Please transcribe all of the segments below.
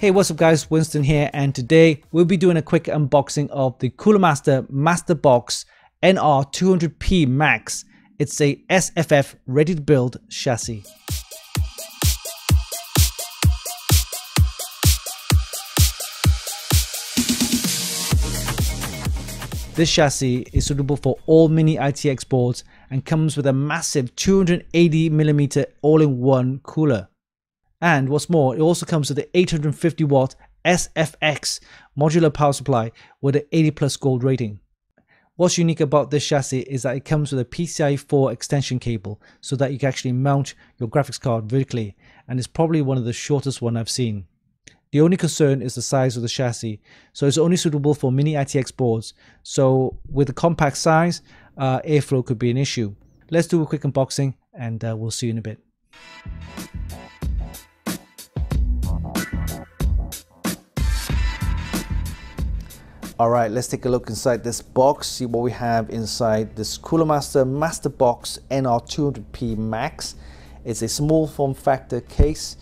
Hey, what's up guys, Winston here, and today we'll be doing a quick unboxing of the Cooler Master Masterbox NR200P Max. It's a SFF ready to build chassis. This chassis is suitable for all mini-ITX boards and comes with a massive 280mm all-in-one cooler. And what's more, it also comes with the 850 watt SFX modular power supply with an 80+ gold rating. What's unique about this chassis is that it comes with a PCI 4 extension cable so that you can actually mount your graphics card vertically, and it's probably one of the shortest one I've seen. The only concern is the size of the chassis, so it's only suitable for mini-ITX boards, so with the compact size, airflow could be an issue. Let's do a quick unboxing and we'll see you in a bit. Alright, let's take a look inside this box, see what we have inside this Cooler Master Masterbox NR200P Max. It's a small form factor case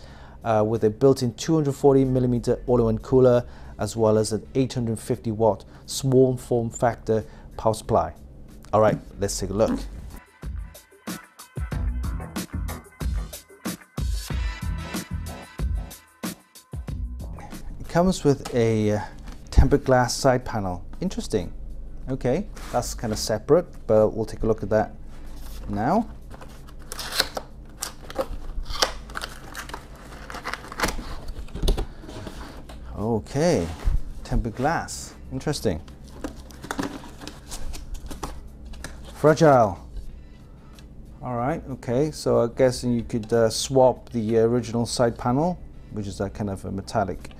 with a built-in 240mm all-in-one cooler, as well as an 850 watt small form factor power supply. Alright, let's take a look. It comes with a tempered glass side panel. Interesting. Okay, that's kind of separate, but we'll take a look at that now. Okay, tempered glass. Interesting. Fragile. All right, okay, so I guess you could swap the original side panel, which is that kind of a metallic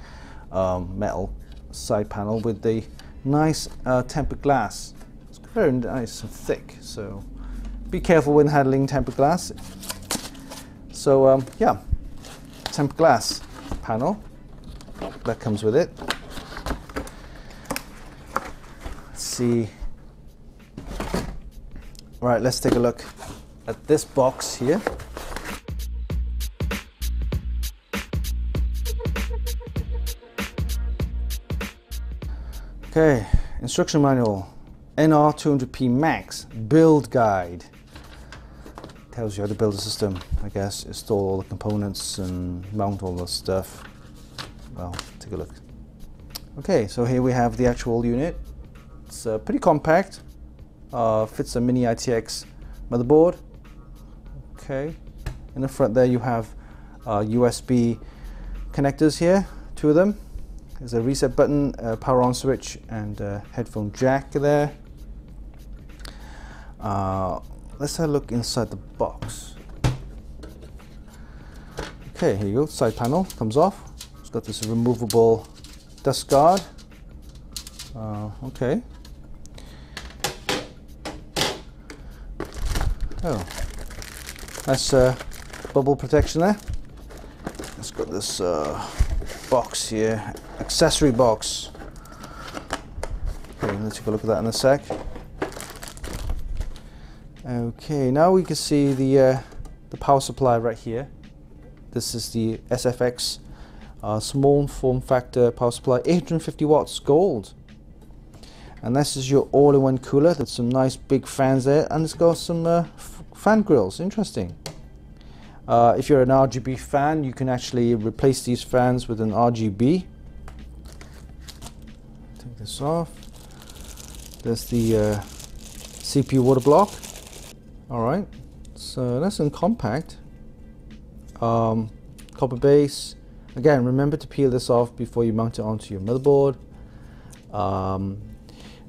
metal side panel, with the nice tempered glass. It's very nice and thick, so be careful when handling tempered glass. So yeah, tempered glass panel that comes with it. Let's see. All right, let's take a look at this box here. Okay, instruction manual, NR200P Max build guide. Tells you how to build a system, I guess, install all the components and mount all the stuff. Well, take a look. Okay, so here we have the actual unit. It's pretty compact, fits a mini-ITX motherboard. Okay, in the front there you have USB connectors here, 2 of them. There's a reset button, a power on switch, and a headphone jack there. Let's have a look inside the box. Okay, here you go, side panel comes off. It's got this removable dust guard. Okay. Oh, nice bubble protection there. It's got this box here, accessory box. Okay, let's take a look at that in a sec. Okay, now we can see the power supply right here. This is the SFX small form factor power supply, 850 watts gold. And this is your all-in-one cooler. There's some nice big fans there, and it's got some fan grills. Interesting. If you're an RGB fan, you can actually replace these fans with an RGB. Take this off. There's the CPU water block. Alright, so nice and compact. Copper base. Again, remember to peel this off before you mount it onto your motherboard. I'm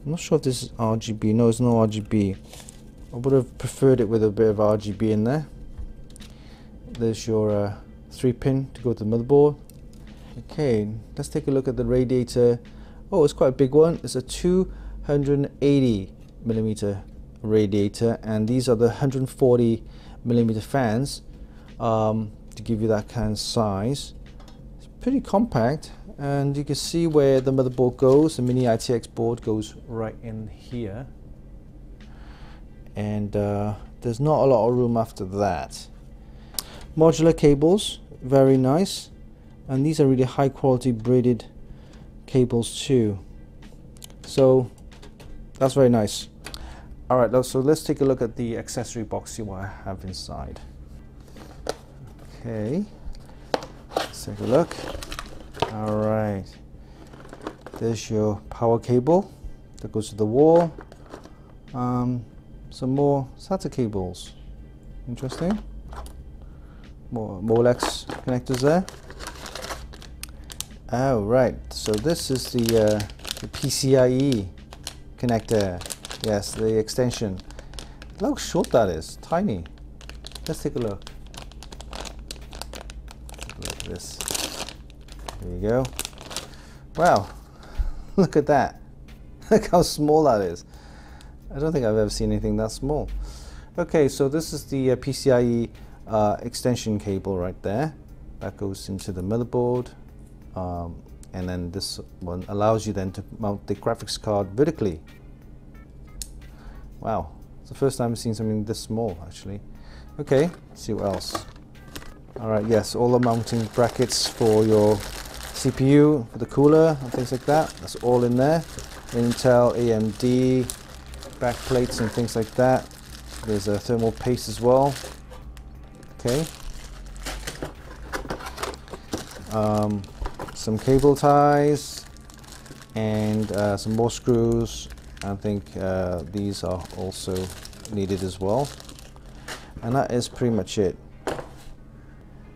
not sure if this is RGB. No, it's no RGB. I would have preferred it with a bit of RGB in there. There's your 3-pin to go to the motherboard. Okay, let's take a look at the radiator. Oh, it's quite a big one. It's a 280mm radiator, and these are the 140mm fans to give you that kind of size. It's pretty compact, and you can see where the motherboard goes. The mini-ITX board goes right in here, and there's not a lot of room after that. Modular cables, very nice. and these are really high quality braided cables too, so that's very nice. Alright, so let's take a look at the accessory box, see what I have inside. Okay, let's take a look. Alright, there's your power cable that goes to the wall. Some more SATA cables, interesting. More Molex connectors there. Oh right, so this is the PCIe connector. Yes, the extension. Look how short that is, tiny. Let's take a look. Look at this. There you go. Wow, look at that. Look how small that is. I don't think I've ever seen anything that small. Okay, so this is the PCIe extension cable right there. That goes into the motherboard. And then this one allows you then to mount the graphics card vertically. Wow, it's the first time I've seen something this small actually. Okay, let's see what else. Alright, yes, all the mounting brackets for your CPU, for the cooler and things like that. That's all in there. Intel, AMD, back plates and things like that. There's a thermal paste as well. Okay. Some cable ties and some more screws. I think these are also needed as well. And that is pretty much it.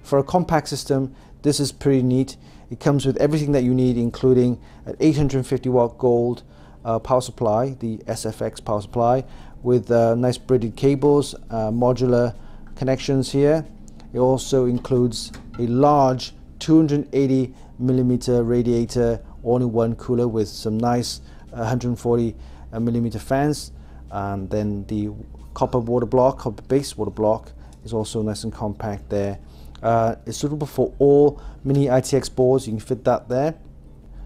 For a compact system, this is pretty neat. It comes with everything that you need, including an 850 watt gold power supply, the SFX power supply, with nice braided cables, modular connections here. It also includes a large 280mm radiator all-in-one cooler with some nice 140mm fans, and then the copper base water block is also nice and compact there. It's suitable for all mini-ITX boards. You can fit that there.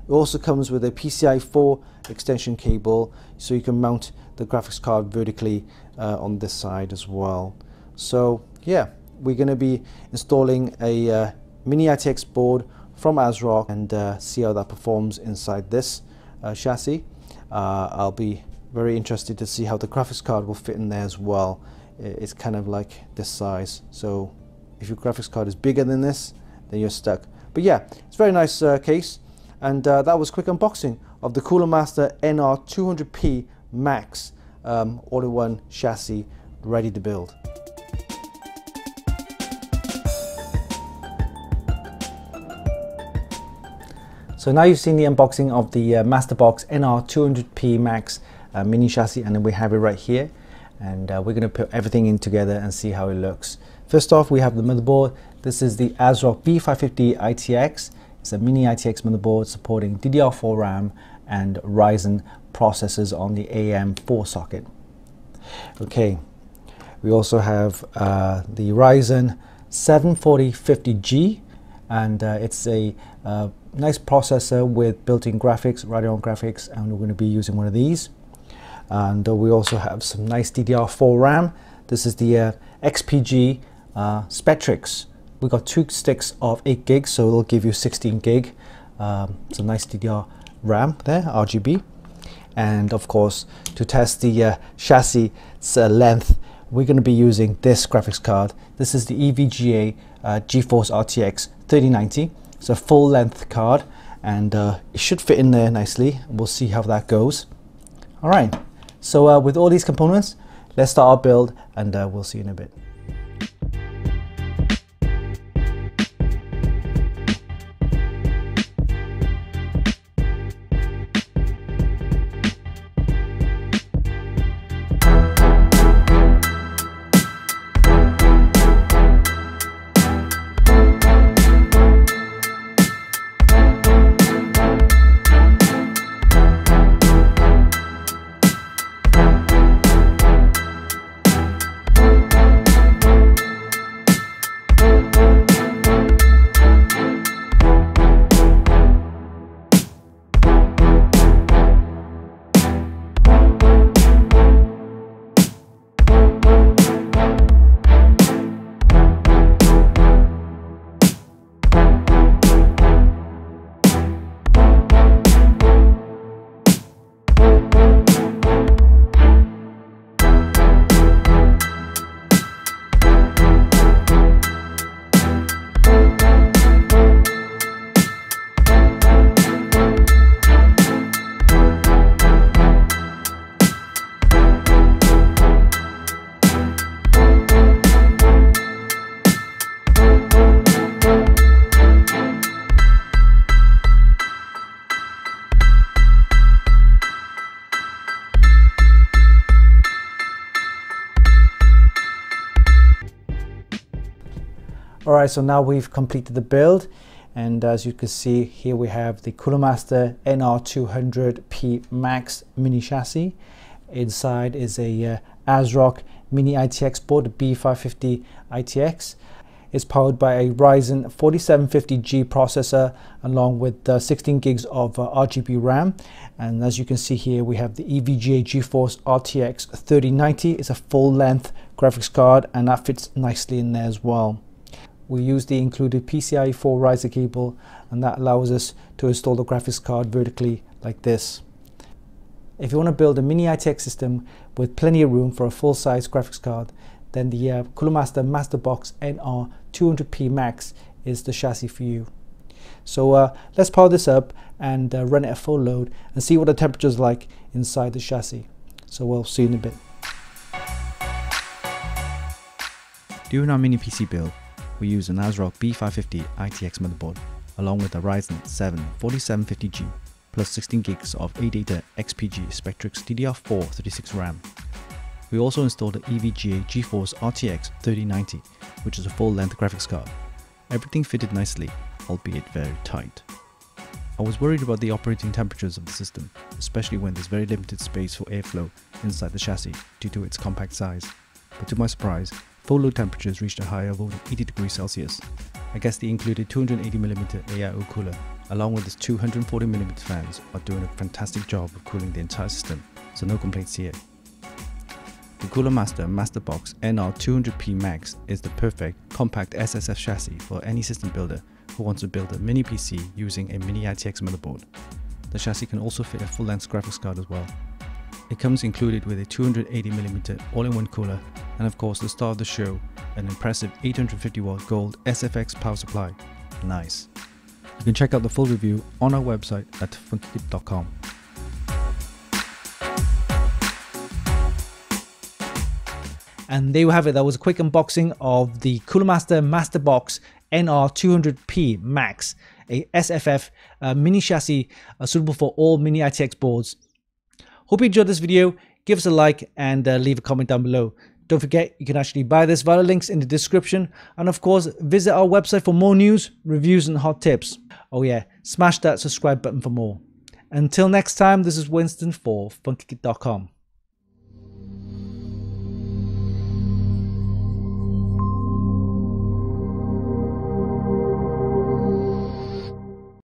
It also comes with a PCI 4 extension cable, so you can mount the graphics card vertically on this side as well. So yeah, we're going to be installing a mini-ITX board from ASRock and see how that performs inside this chassis. I'll be very interested to see how the graphics card will fit in there as well. It's kind of like this size, so if your graphics card is bigger than this, then you're stuck. But yeah, it's a very nice case, and that was a quick unboxing of the Cooler Master NR200P Max all-in-one chassis ready to build. So now you've seen the unboxing of the Masterbox NR200P Max mini chassis, and then we have it right here, and we're going to put everything in together and see how it looks. First off, we have the motherboard. This is the ASRock B550 ITX. It's a mini-ITX motherboard supporting DDR4 RAM and Ryzen processors on the AM4 socket. Okay, we also have the Ryzen 74050G, and it's a nice processor with built-in graphics, Radeon graphics, and we're going to be using one of these. And we also have some nice DDR4 RAM. This is the XPG Spectrix. We got 2 sticks of 8 gigs, so it'll give you 16 gig. Some nice DDR RAM there, RGB. And of course, to test the chassis length, we're going to be using this graphics card. This is the EVGA GeForce RTX 3090. It's a full length card, and it should fit in there nicely. We'll see how that goes. All right, so with all these components, let's start our build, and we'll see you in a bit. Alright, so now we've completed the build, and as you can see here we have the Cooler Master NR200P Max mini chassis. Inside is a ASRock mini-ITX board, the B550 ITX. It's powered by a Ryzen 4750G processor along with 16 gigs of RGB RAM. And as you can see here, we have the EVGA GeForce RTX 3090. It's a full-length graphics card, and that fits nicely in there as well. We use the included PCIe 4 riser cable, and that allows us to install the graphics card vertically like this. If you want to build a mini-ITX system with plenty of room for a full-size graphics card, then the Cooler Master Masterbox NR200P Max is the chassis for you. So let's power this up and run it at full load and see what the temperature is like inside the chassis. So we'll see you in a bit. During our mini PC build, we use an ASRock B550 ITX motherboard along with a Ryzen 7 4750G plus 16 gigs of ADATA XPG Spectrix DDR4 36 RAM. We also installed the EVGA GeForce RTX 3090, which is a full-length graphics card. Everything fitted nicely, albeit very tight. I was worried about the operating temperatures of the system, especially when there's very limited space for airflow inside the chassis due to its compact size. But to my surprise, full load temperatures reached a high of over 80 degrees Celsius. I guess the included 280mm AIO cooler along with its 240mm fans are doing a fantastic job of cooling the entire system, so no complaints here. The Cooler Master Masterbox NR200P Max is the perfect compact SFF chassis for any system builder who wants to build a mini PC using a mini-ITX motherboard. The chassis can also fit a full-length graphics card as well. It comes included with a 280mm all-in-one cooler and of course the star of the show, an impressive 850W Gold SFX power supply. Nice. You can check out the full review on our website at funkykit.com. And there you have it. That was a quick unboxing of the Cooler Master Masterbox NR200P Max, a SFF mini chassis suitable for all mini ITX boards. Hope you enjoyed this video. Give us a like and leave a comment down below. Don't forget, you can actually buy this via the links in the description. And of course, visit our website for more news, reviews, and hot tips. Oh yeah, smash that subscribe button for more. Until next time, this is Winston for Funkykit.com.